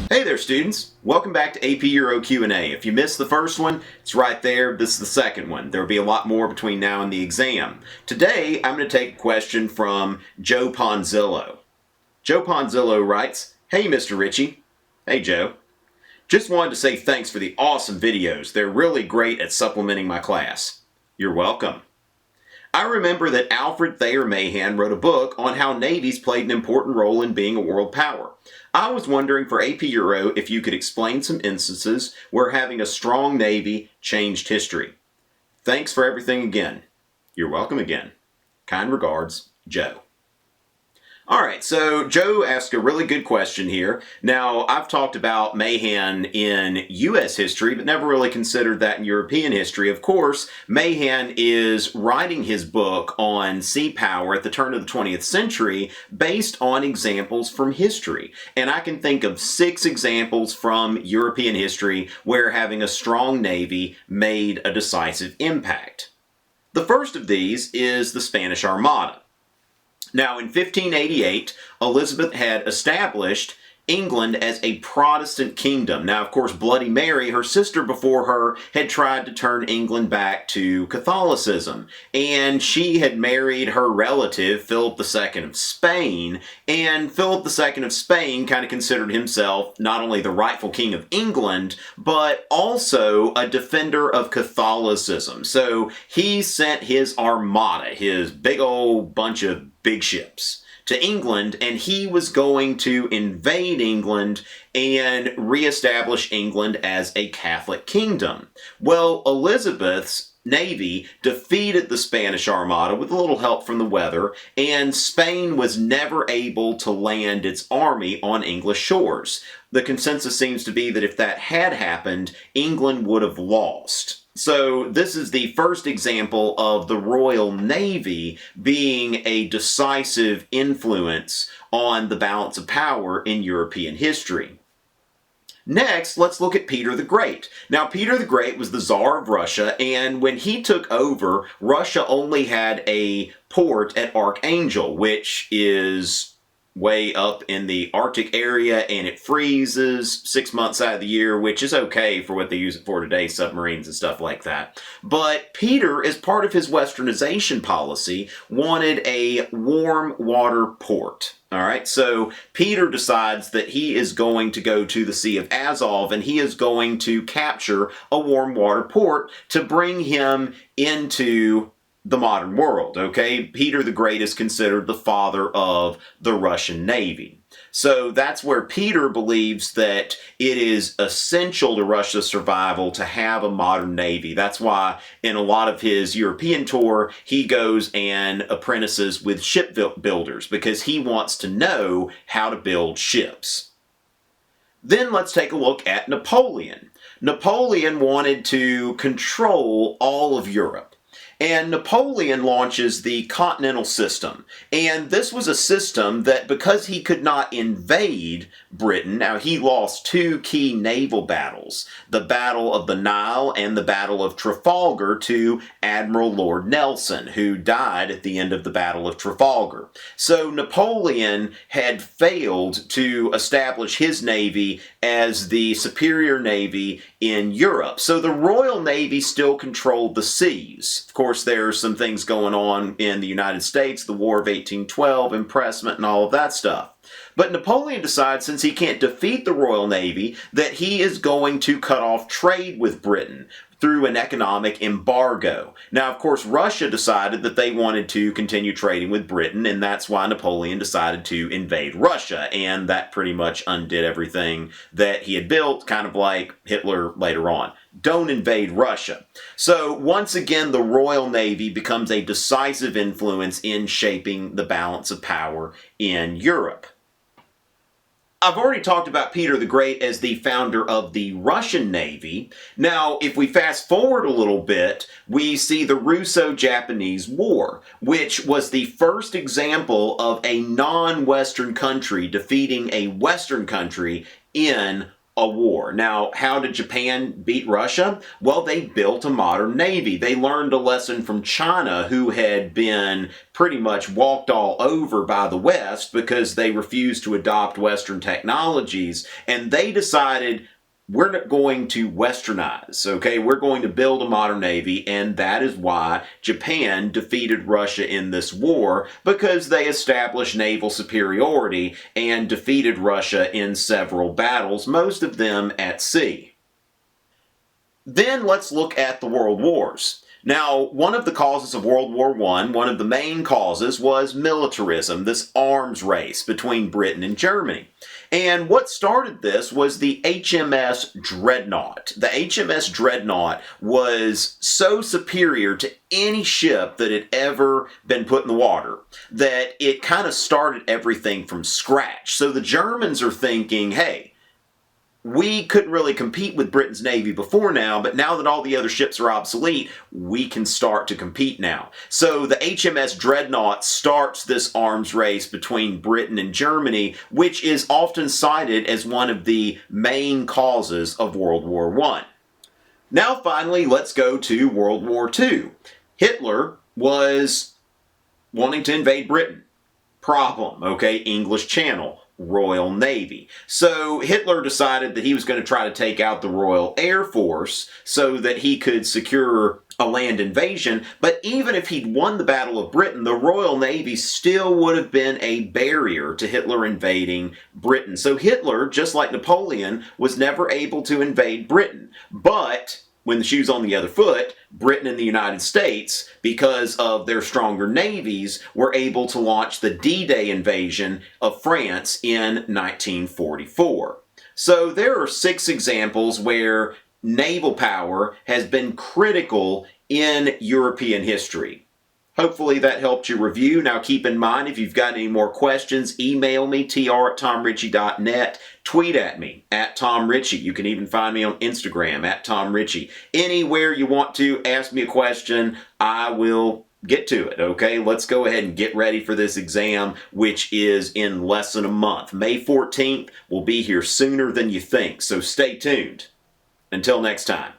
Hey there students, welcome back to AP Euro Q&A. If you missed the first one, it's right there. This is the second one. There'll be a lot more between now and the exam. Today I'm going to take a question from Joe Ponzillo. Joe Ponzillo writes, "Hey Mr. Richey." Hey Joe. "Just wanted to say thanks for the awesome videos. They're really great at supplementing my class." You're welcome. "I remember that Alfred Thayer Mahan wrote a book on how navies played an important role in being a world power. I was wondering for AP Euro if you could explain some instances where having a strong navy changed history. Thanks for everything again." You're welcome again. Kind regards, Joe. Alright, so Joe asked a really good question here. Now, I've talked about Mahan in U.S. history, but never really considered that in European history. Of course, Mahan is writing his book on sea power at the turn of the 20th century based on examples from history. And I can think of 6 examples from European history where having a strong navy made a decisive impact. The first of these is the Spanish Armada. Now, in 1588, Elizabeth had established England as a Protestant kingdom. Now, of course, Bloody Mary, her sister before her, had tried to turn England back to Catholicism. And she had married her relative, Philip II of Spain. And Philip II of Spain kind of considered himself not only the rightful king of England, but also a defender of Catholicism. So he sent his armada, his big old bunch of big ships, to England, and he was going to invade England and reestablish England as a Catholic kingdom. Well, Elizabeth's navy defeated the Spanish Armada with a little help from the weather, and Spain was never able to land its army on English shores. The consensus seems to be that if that had happened, England would have lost. So this is the first example of the Royal Navy being a decisive influence on the balance of power in European history. Next, let's look at Peter the Great. Now, Peter the Great was the Tsar of Russia, and when he took over, Russia only had a port at Archangel, which is way up in the Arctic area, and it freezes 6 months out of the year, which is okay for what they use it for today, submarines and stuff like that. But Peter, as part of his westernization policy, wanted a warm water port. Alright, so Peter decides that he is going to go to the Sea of Azov and he is going to capture a warm water port to bring him into the modern world, okay? Peter the Great is considered the father of the Russian Navy. So that's where Peter believes that it is essential to Russia's survival to have a modern navy. That's why in a lot of his European tour, he goes and apprentices with ship builders because he wants to know how to build ships. Then let's take a look at Napoleon. Napoleon wanted to control all of Europe. And Napoleon launches the Continental System. And this was a system that, because he could not invade Britain, now he lost 2 key naval battles, the Battle of the Nile and the Battle of Trafalgar, to Admiral Lord Nelson, who died at the end of the Battle of Trafalgar. So Napoleon had failed to establish his navy as the superior navy in Europe. So the Royal Navy still controlled the seas. Of course, there's some things going on in the United States, the War of 1812, impressment, and all of that stuff. But Napoleon decides, since he can't defeat the Royal Navy, that he is going to cut off trade with Britain through an economic embargo. Now, of course, Russia decided that they wanted to continue trading with Britain, and that's why Napoleon decided to invade Russia, and that pretty much undid everything that he had built, kind of like Hitler later on. Don't invade Russia. So once again, the Royal Navy becomes a decisive influence in shaping the balance of power in Europe. I've already talked about Peter the Great as the founder of the Russian Navy. Now, if we fast forward a little bit, we see the Russo-Japanese War, which was the first example of a non-Western country defeating a Western country in a war. Now, how did Japan beat Russia? Well, they built a modern navy. They learned a lesson from China, who had been pretty much walked all over by the West because they refused to adopt Western technologies, and they decided, we're not going to westernize, okay? We're going to build a modern navy, and that is why Japan defeated Russia in this war, because they established naval superiority and defeated Russia in several battles, most of them at sea. Then let's look at the World Wars. Now, one of the causes of World War I, one of the main causes, was militarism, this arms race between Britain and Germany. And what started this was the HMS Dreadnought. The HMS Dreadnought was so superior to any ship that had ever been put in the water that it kind of started everything from scratch. So the Germans are thinking, hey, we couldn't really compete with Britain's Navy before now, but now that all the other ships are obsolete, we can start to compete now. So the HMS Dreadnought starts this arms race between Britain and Germany, which is often cited as one of the main causes of World War I. Now finally, let's go to World War II. Hitler was wanting to invade Britain. Problem, okay, English Channel. Royal Navy. So Hitler decided that he was going to try to take out the Royal Air Force so that he could secure a land invasion, but even if he'd won the Battle of Britain, the Royal Navy still would have been a barrier to Hitler invading Britain. So Hitler, just like Napoleon, was never able to invade Britain. But when the shoe's on the other foot, Britain and the United States, because of their stronger navies, were able to launch the D-Day invasion of France in 1944. So there are 6 examples where naval power has been critical in European history. Hopefully that helped you review. Now keep in mind, if you've got any more questions, email me, tr@tomrichey.net. Tweet at me, @TomRichey. You can even find me on Instagram, @TomRichey. Anywhere you want to ask me a question, I will get to it, okay? Let's go ahead and get ready for this exam, which is in less than a month. May 14th will be here sooner than you think, so stay tuned. Until next time.